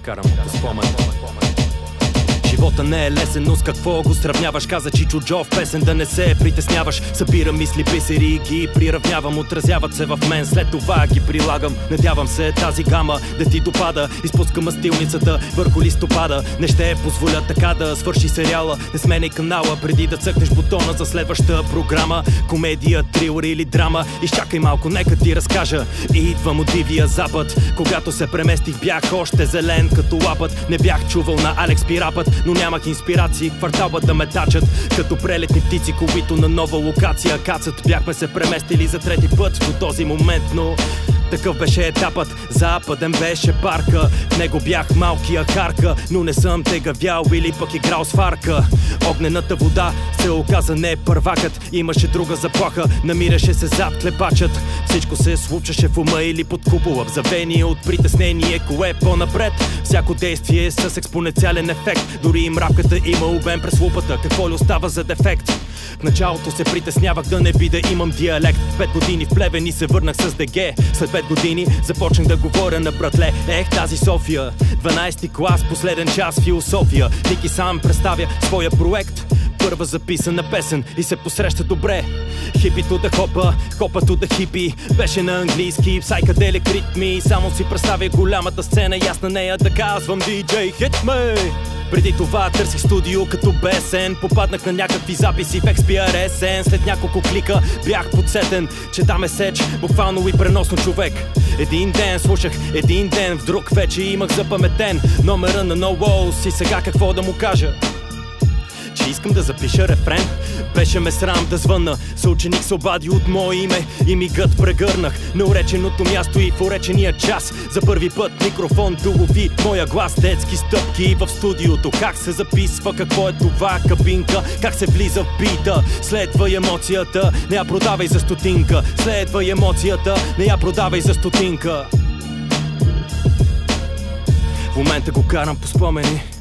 Карам по спомен. Живота не е лесен, но с какво го сравняваш? Каза Чичо Джо в песен, да не се притесняваш. Събирам мисли, бисери и ги приравнявам. Отразяват се в мен, след това ги прилагам. Надявам се тази гама да ти допада. Изпускам мастилницата върху листопада. Не ще позволя така да свърши сериала. Не сменяй канала преди да цъкнеш бутона за следваща програма. Комедия, трилър или драма. Изчакай малко, нека ти разкажа. Идвам от дивия запад. Когато се преместих, бях още зелен като лапът. Не бях чувал на Алекс Пирапът, но нямах инспирации, квартала да ме тачат като прелетни птици, които на нова локация кацат. Бяхме се преместили за трети път до този момент, но такъв беше етапът. Западен беше парка, в него бях малкия харка, но не съм тегавял или пък играл с фарка. Огнената вода се оказа не първакът, имаше друга заплаха, намираше се зад клепачът. Всичко се случваше в ума или под купола, взавение от притеснение, кое по-напред. Всяко действие с експоненциален ефект, дори и мравката има обем през лупата, какво ли остава за дефект? В началото се притеснявах да не би да имам диалект. 5 години в Плевен и се върнах с ДГ. След 5 години започнах да говоря на братле. Тази София, 12-ти клас, последен час философия. Ники сам представя своя проект. Първа записана песен и се посреща добре. Хипито да хопа, хопато да хипи. Беше на английски, psychedelic ритми. Само си представя голямата сцена и аз на нея да казвам DJ hit me. Преди това търсих студио като BSN. Попаднах на някакви записи в XPRSN. След няколко клика бях подсетен, че там е сеч, буквално и преносно човек. Един ден слушах, един ден в друг вече имах запаметен номера на No Walls. И сега какво да му кажа? Че искам да запиша рефрен. Беше ме срам да звънна. Съученик се обади от мое име и мигът прегърнах на уреченото място и в уречения час. За първи път микрофон долови моя глас. Детски стъпки в студиото. Как се записва, какво е това кабинка, как се влиза в бита. Следва емоцията, не я продавай за стотинка. Следва емоцията, не я продавай за стотинка. В момента го карам по спомени. В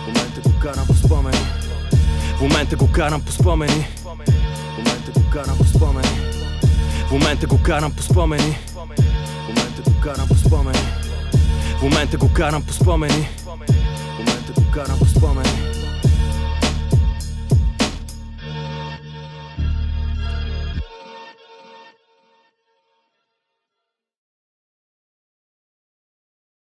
момента го карам по спомени. В момента го карам по спомени. В момента го карам по спомени. В момента го карам по спомени. В момента го карам по спомени. В момента го карам по спомени. В момента го карам по спомени.